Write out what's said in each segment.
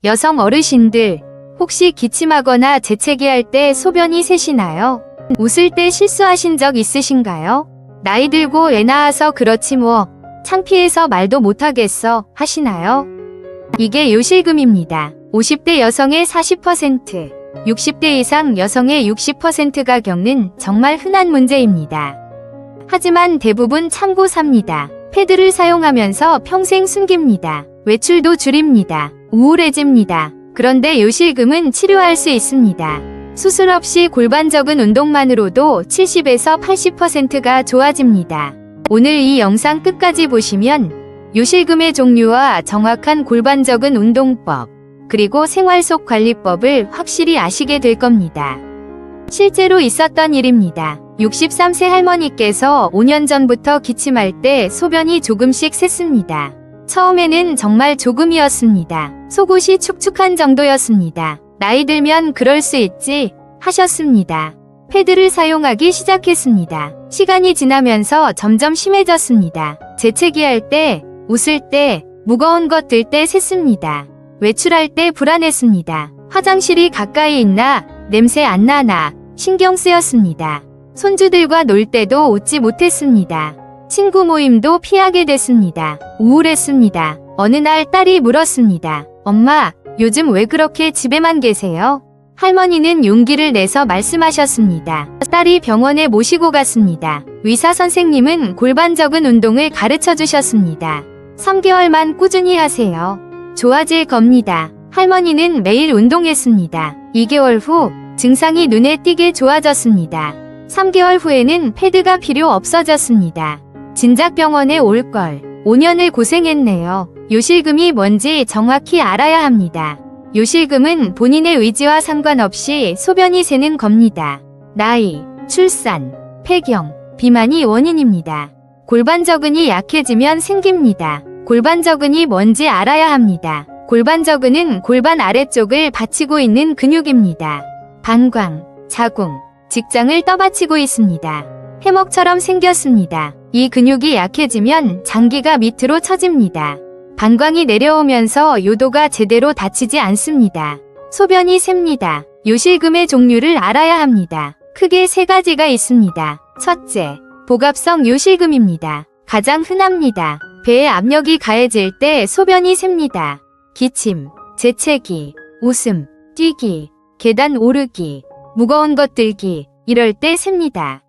여성 어르신들, 혹시 기침하거나 재채기할 때 소변이 새시나요? 웃을 때 실수하신 적 있으신가요? 나이 들고 애 낳아서 그렇지 뭐, 창피해서 말도 못하겠어 하시나요? 이게 요실금입니다. 50대 여성의 40%, 60대 이상 여성의 60%가 겪는 정말 흔한 문제입니다. 하지만 대부분 참고 삽니다. 패드를 사용하면서 평생 숨깁니다. 외출도 줄입니다. 우울해집니다. 그런데 요실금은 치료할 수 있습니다. 수술 없이 골반적은 운동만으로도 70에서 80%가 좋아집니다. 오늘 이 영상 끝까지 보시면 요실금의 종류와 정확한 골반적은 운동법, 그리고 생활 속 관리법을 확실히 아시게 될 겁니다. 실제로 있었던 일입니다. 63세 할머니께서 5년 전부터 기침할 때 소변이 조금씩 샜습니다. 처음에는 정말 조금이었습니다. 속옷이 축축한 정도였습니다. 나이 들면 그럴 수 있지 하셨습니다. 패드를 사용하기 시작했습니다. 시간이 지나면서 점점 심해졌습니다. 재채기할 때, 웃을 때, 무거운 것 들 때 샜습니다. 외출할 때 불안했습니다. 화장실이 가까이 있나, 냄새 안 나나 신경 쓰였습니다. 손주들과 놀 때도 웃지 못했습니다. 친구 모임도 피하게 됐습니다. 우울했습니다. 어느 날 딸이 물었습니다. 엄마, 요즘 왜 그렇게 집에만 계세요? 할머니는 용기를 내서 말씀하셨습니다. 딸이 병원에 모시고 갔습니다. 의사 선생님은 골반적은 운동을 가르쳐 주셨습니다. 3개월만 꾸준히 하세요. 좋아질 겁니다. 할머니는 매일 운동했습니다. 2개월 후 증상이 눈에 띄게 좋아졌습니다. 3개월 후에는 패드가 필요 없어졌습니다. 진작 병원에 올 걸. 5년을 고생했네요. 요실금이 뭔지 정확히 알아야 합니다. 요실금은 본인의 의지와 상관없이 소변이 새는 겁니다. 나이, 출산, 폐경, 비만이 원인입니다. 골반저근이 약해지면 생깁니다. 골반저근이 뭔지 알아야 합니다. 골반저근은 골반 아래쪽을 받치고 있는 근육입니다. 방광, 자궁, 직장을 떠받치고 있습니다. 해먹처럼 생겼습니다. 이 근육이 약해지면 장기가 밑으로 처집니다. 방광이 내려오면서 요도가 제대로 닫히지 않습니다. 소변이 셉니다. 요실금의 종류를 알아야 합니다. 크게 3가지가 있습니다. 첫째, 복압성 요실금입니다. 가장 흔합니다. 배에 압력이 가해질 때 소변이 셉니다. 기침, 재채기, 웃음, 뛰기, 계단 오르기, 무거운 것 들기, 이럴 때 셉니다.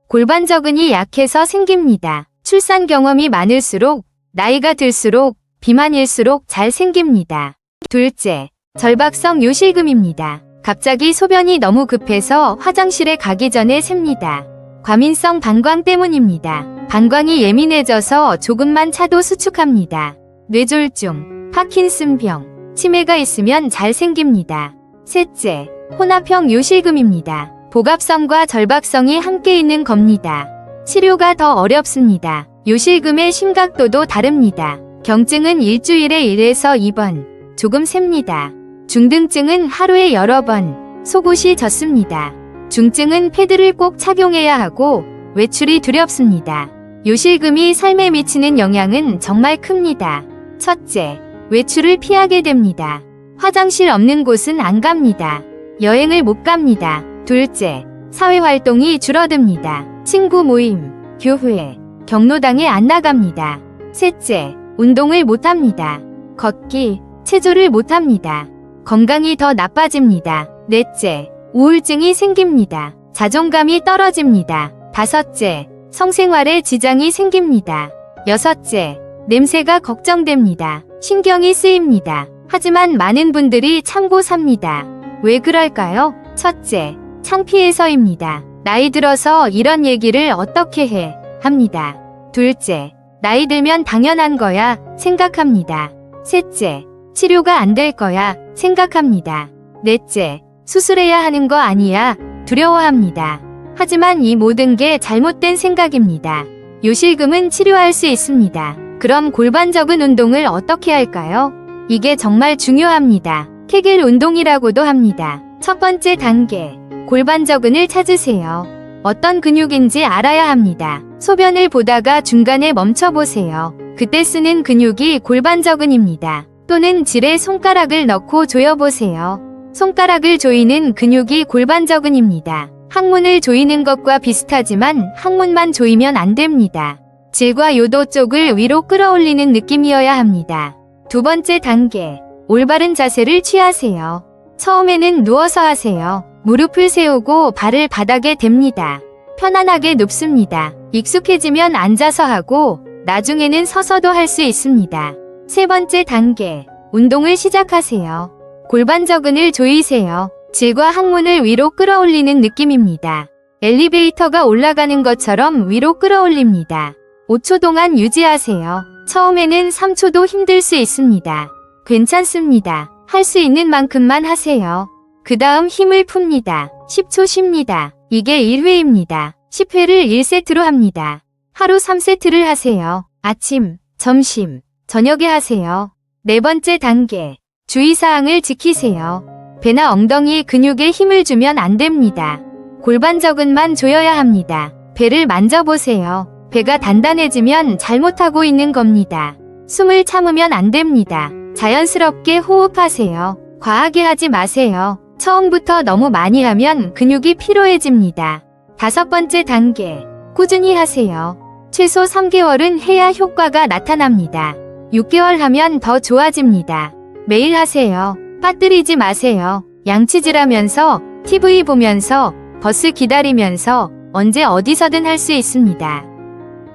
골반저근이 약해서 생깁니다. 출산 경험이 많을수록, 나이가 들수록, 비만일수록 잘 생깁니다. 둘째, 절박성 요실금입니다. 갑자기 소변이 너무 급해서 화장실에 가기 전에 셉니다. 과민성 방광 때문입니다. 방광이 예민해져서 조금만 차도 수축합니다. 뇌졸중, 파킨슨병, 치매가 있으면 잘 생깁니다. 셋째, 혼합형 요실금입니다. 복압성과 절박성이 함께 있는 겁니다. 치료가 더 어렵습니다. 요실금의 심각도도 다릅니다. 경증은 일주일에 1에서 2번, 조금 셉니다. 중등증은 하루에 여러 번, 속옷이 젖습니다. 중증은 패드를 꼭 착용해야 하고 외출이 두렵습니다. 요실금이 삶에 미치는 영향은 정말 큽니다. 첫째, 외출을 피하게 됩니다. 화장실 없는 곳은 안 갑니다. 여행을 못 갑니다. 둘째, 사회활동이 줄어듭니다. 친구 모임, 교회, 경로당에 안 나갑니다. 셋째, 운동을 못합니다. 걷기, 체조를 못합니다. 건강이 더 나빠집니다. 넷째, 우울증이 생깁니다. 자존감이 떨어집니다. 다섯째, 성생활에 지장이 생깁니다. 여섯째, 냄새가 걱정됩니다. 신경이 쓰입니다. 하지만 많은 분들이 참고 삽니다. 왜 그럴까요? 첫째, 창피해서입니다. 나이 들어서 이런 얘기를 어떻게 해? 합니다. 둘째, 나이 들면 당연한 거야 생각합니다. 셋째, 치료가 안 될 거야 생각합니다. 넷째, 수술해야 하는 거 아니야 두려워합니다. 하지만 이 모든 게 잘못된 생각입니다. 요실금은 치료할 수 있습니다. 그럼 골반적은 운동을 어떻게 할까요? 이게 정말 중요합니다. 케겔 운동이라고도 합니다. 첫 번째 단계, 골반저근을 찾으세요. 어떤 근육인지 알아야 합니다. 소변을 보다가 중간에 멈춰보세요. 그때 쓰는 근육이 골반저근입니다. 또는 질에 손가락을 넣고 조여보세요. 손가락을 조이는 근육이 골반저근입니다. 항문을 조이는 것과 비슷하지만 항문만 조이면 안 됩니다. 질과 요도 쪽을 위로 끌어올리는 느낌이어야 합니다. 두 번째 단계, 올바른 자세를 취하세요. 처음에는 누워서 하세요. 무릎을 세우고 발을 바닥에 댑니다. 편안하게 눕습니다. 익숙해지면 앉아서 하고 나중에는 서서도 할 수 있습니다. 세 번째 단계, 운동을 시작하세요. 골반저근을 조이세요. 질과 항문을 위로 끌어올리는 느낌입니다. 엘리베이터가 올라가는 것처럼 위로 끌어올립니다. 5초 동안 유지하세요. 처음에는 3초도 힘들 수 있습니다. 괜찮습니다. 할 수 있는 만큼만 하세요. 그 다음 힘을 풉니다. 10초 쉽니다. 이게 1회입니다. 10회를 1세트로 합니다. 하루 3세트를 하세요. 아침, 점심, 저녁에 하세요. 네 번째 단계, 주의사항을 지키세요. 배나 엉덩이 근육에 힘을 주면 안 됩니다. 골반저근만 조여야 합니다. 배를 만져보세요. 배가 단단해지면 잘못하고 있는 겁니다. 숨을 참으면 안 됩니다. 자연스럽게 호흡하세요. 과하게 하지 마세요. 처음부터 너무 많이 하면 근육이 피로해집니다. 다섯 번째 단계, 꾸준히 하세요. 최소 3개월은 해야 효과가 나타납니다. 6개월 하면 더 좋아집니다. 매일 하세요. 빠뜨리지 마세요. 양치질하면서, TV 보면서, 버스 기다리면서 언제 어디서든 할 수 있습니다.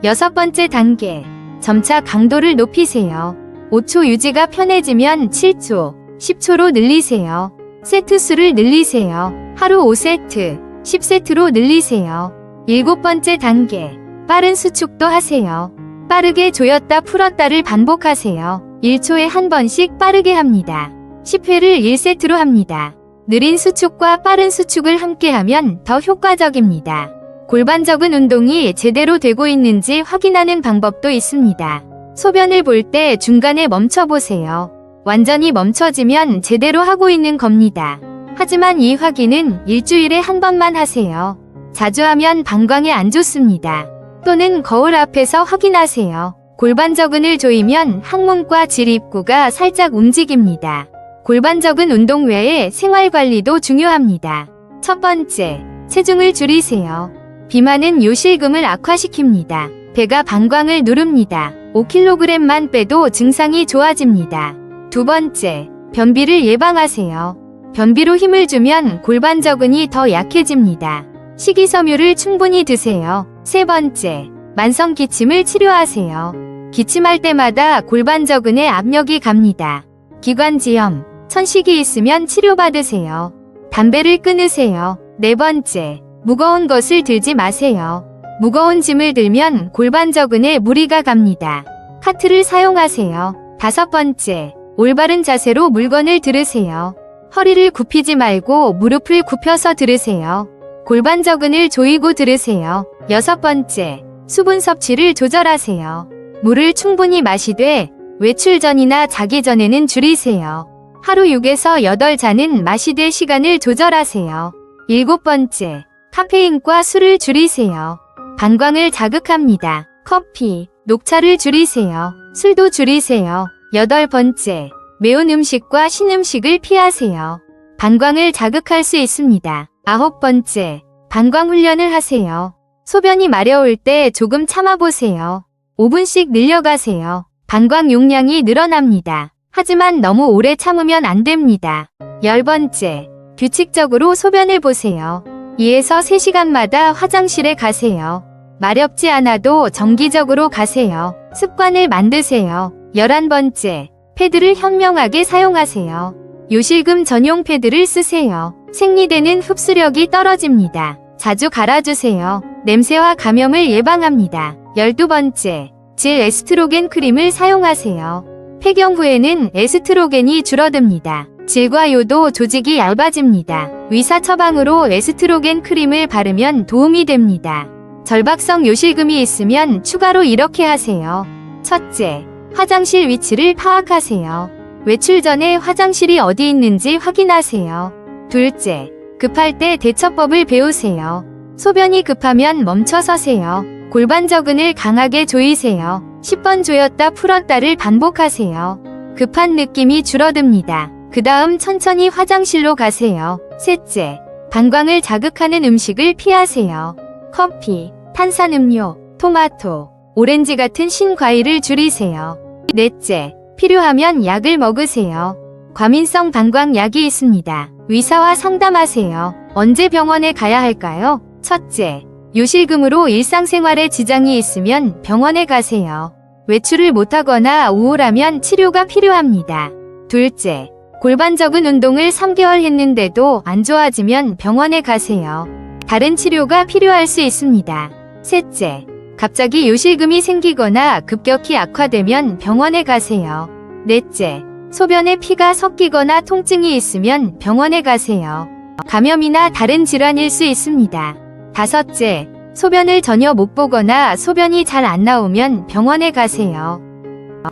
여섯 번째 단계, 점차 강도를 높이세요. 5초 유지가 편해지면 7초, 10초로 늘리세요. 세트 수를 늘리세요. 하루 5세트, 10세트로 늘리세요. 일곱 번째 단계, 빠른 수축도 하세요. 빠르게 조였다 풀었다를 반복하세요. 1초에 한 번씩 빠르게 합니다. 10회를 1세트로 합니다. 느린 수축과 빠른 수축을 함께하면 더 효과적입니다. 골반저근 운동이 제대로 되고 있는지 확인하는 방법도 있습니다. 소변을 볼 때 중간에 멈춰보세요. 완전히 멈춰지면 제대로 하고 있는 겁니다. 하지만 이 확인은 일주일에 한 번만 하세요. 자주 하면 방광에 안 좋습니다. 또는 거울 앞에서 확인하세요. 골반저근을 조이면 항문과 질 입구가 살짝 움직입니다. 골반저근 운동 외에 생활관리도 중요합니다. 첫 번째, 체중을 줄이세요. 비만은 요실금을 악화시킵니다. 배가 방광을 누릅니다. 5kg만 빼도 증상이 좋아집니다. 두 번째, 변비를 예방하세요. 변비로 힘을 주면 골반저근이 더 약해집니다. 식이섬유를 충분히 드세요. 세 번째, 만성 기침을 치료하세요. 기침할 때마다 골반저근에 압력이 갑니다. 기관지염, 천식이 있으면 치료받으세요. 담배를 끊으세요. 네 번째, 무거운 것을 들지 마세요. 무거운 짐을 들면 골반저근에 무리가 갑니다. 카트를 사용하세요. 다섯 번째, 올바른 자세로 물건을 들으세요. 허리를 굽히지 말고 무릎을 굽혀서 들으세요. 골반저근을 조이고 들으세요. 여섯 번째, 수분 섭취를 조절하세요. 물을 충분히 마시되 외출 전이나 자기 전에는 줄이세요. 하루 6에서 8잔은 마시되 시간을 조절하세요. 일곱 번째, 카페인과 술을 줄이세요. 방광을 자극합니다. 커피, 녹차를 줄이세요. 술도 줄이세요. 여덟 번째, 매운 음식과 신음식을 피하세요. 방광을 자극할 수 있습니다. 아홉 번째, 방광 훈련을 하세요. 소변이 마려울 때 조금 참아보세요. 5분씩 늘려가세요. 방광 용량이 늘어납니다. 하지만 너무 오래 참으면 안 됩니다. 열 번째, 규칙적으로 소변을 보세요. 2에서 3시간마다 화장실에 가세요. 마렵지 않아도 정기적으로 가세요. 습관을 만드세요. 11번째, 패드를 현명하게 사용하세요. 요실금 전용 패드를 쓰세요. 생리대는 흡수력이 떨어집니다. 자주 갈아주세요. 냄새와 감염을 예방합니다. 12번째, 질 에스트로겐 크림을 사용하세요. 폐경 후에는 에스트로겐이 줄어듭니다. 질과 요도 조직이 얇아집니다. 의사 처방으로 에스트로겐 크림을 바르면 도움이 됩니다. 절박성 요실금이 있으면 추가로 이렇게 하세요. 첫째, 화장실 위치를 파악하세요. 외출 전에 화장실이 어디 있는지 확인하세요. 둘째, 급할 때 대처법을 배우세요. 소변이 급하면 멈춰 서세요. 골반저근을 강하게 조이세요. 10번 조였다 풀었다를 반복하세요. 급한 느낌이 줄어듭니다. 그 다음 천천히 화장실로 가세요. 셋째, 방광을 자극하는 음식을 피하세요. 커피, 탄산음료, 토마토, 오렌지 같은 신과일을 줄이세요. 넷째, 필요하면 약을 먹으세요. 과민성 방광약이 있습니다. 의사와 상담하세요. 언제 병원에 가야 할까요? 첫째, 요실금으로 일상생활에 지장이 있으면 병원에 가세요. 외출을 못하거나 우울하면 치료가 필요합니다. 둘째, 골반 적은 운동을 3개월 했는데도 안 좋아지면 병원에 가세요. 다른 치료가 필요할 수 있습니다. 셋째, 갑자기 요실금이 생기거나 급격히 악화되면 병원에 가세요. 넷째, 소변에 피가 섞이거나 통증이 있으면 병원에 가세요. 감염이나 다른 질환일 수 있습니다. 다섯째, 소변을 전혀 못 보거나 소변이 잘 안 나오면 병원에 가세요.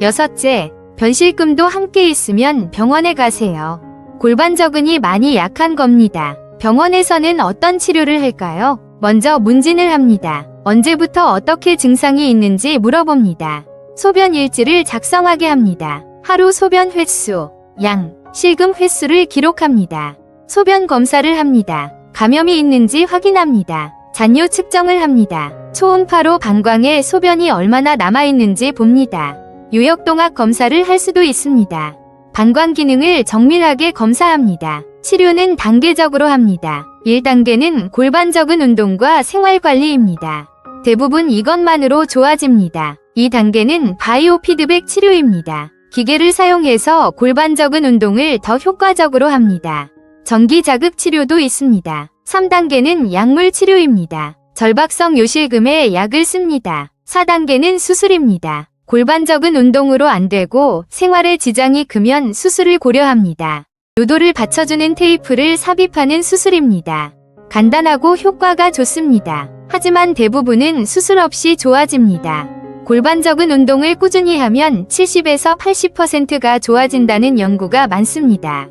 여섯째, 변실금도 함께 있으면 병원에 가세요. 골반 적은이 많이 약한 겁니다. 병원에서는 어떤 치료를 할까요? 먼저 문진을 합니다. 언제부터 어떻게 증상이 있는지 물어봅니다. 소변 일지를 작성하게 합니다. 하루 소변 횟수, 양, 실금 횟수를 기록합니다. 소변 검사를 합니다. 감염이 있는지 확인합니다. 잔뇨 측정을 합니다. 초음파로 방광에 소변이 얼마나 남아있는지 봅니다. 요역동학 검사를 할 수도 있습니다. 방광 기능을 정밀하게 검사합니다. 치료는 단계적으로 합니다. 1단계는 골반 적은 운동과 생활관리입니다. 대부분 이것만으로 좋아집니다. 2단계는 바이오 피드백 치료입니다. 기계를 사용해서 골반 적은 운동을 더 효과적으로 합니다. 전기 자극 치료도 있습니다. 3단계는 약물 치료입니다. 절박성 요실금에 약을 씁니다. 4단계는 수술입니다. 골반 적은 운동으로 안 되고 생활에 지장이 크면 수술을 고려합니다. 요도를 받쳐주는 테이프를 삽입하는 수술입니다. 간단하고 효과가 좋습니다. 하지만 대부분은 수술 없이 좋아집니다. 골반 적은 운동을 꾸준히 하면 70에서 80%가 좋아진다는 연구가 많습니다.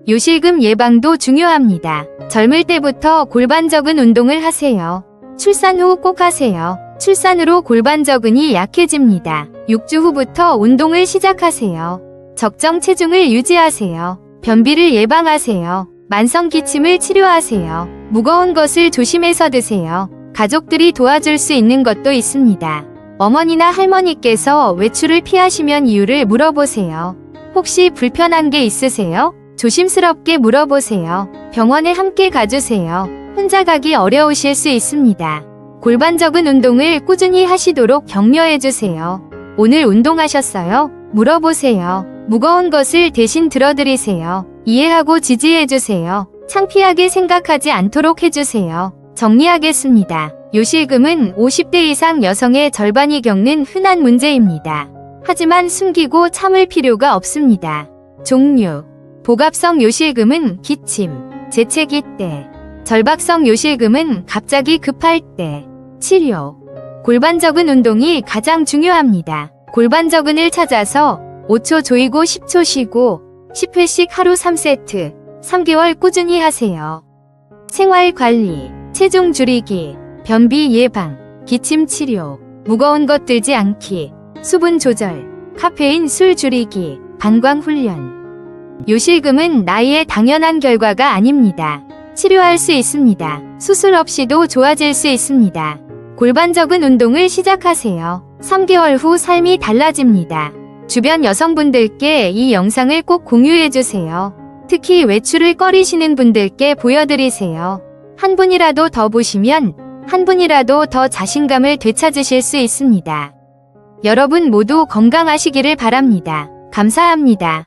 요실금 예방도 중요합니다. 젊을 때부터 골반 적은 운동을 하세요. 출산 후 꼭 하세요. 출산으로 골반 적은이 약해집니다. 6주 후부터 운동을 시작하세요. 적정 체중을 유지하세요. 변비를 예방하세요. 만성 기침을 치료하세요. 무거운 것을 조심해서 드세요. 가족들이 도와줄 수 있는 것도 있습니다. 어머니나 할머니께서 외출을 피하시면 이유를 물어보세요. 혹시 불편한 게 있으세요? 조심스럽게 물어보세요. 병원에 함께 가주세요. 혼자 가기 어려우실 수 있습니다. 골반 적은 운동을 꾸준히 하시도록 격려해주세요. 오늘 운동하셨어요? 물어보세요. 무거운 것을 대신 들어드리세요. 이해하고 지지해주세요. 창피하게 생각하지 않도록 해주세요. 정리하겠습니다. 요실금은 50대 이상 여성의 절반이 겪는 흔한 문제입니다. 하지만 숨기고 참을 필요가 없습니다. 종류: 복압성 요실금은 기침, 재채기 때, 절박성 요실금은 갑자기 급할 때. 치료: 골반 적은 운동이 가장 중요합니다. 골반 적은을 찾아서 5초 조이고 10초 쉬고 10회씩 하루 3세트 3개월 꾸준히 하세요. 생활관리: 체중 줄이기, 변비 예방, 기침 치료, 무거운 것 들지 않기, 수분 조절, 카페인 술 줄이기, 방광 훈련. 요실금은 나이의 당연한 결과가 아닙니다. 치료할 수 있습니다. 수술 없이도 좋아질 수 있습니다. 골반 적은 운동을 시작하세요. 3개월 후 삶이 달라집니다. 주변 여성분들께 이 영상을 꼭 공유해주세요. 특히 외출을 꺼리시는 분들께 보여드리세요. 한 분이라도 더 보시면 한 분이라도 더 자신감을 되찾으실 수 있습니다. 여러분 모두 건강하시기를 바랍니다. 감사합니다.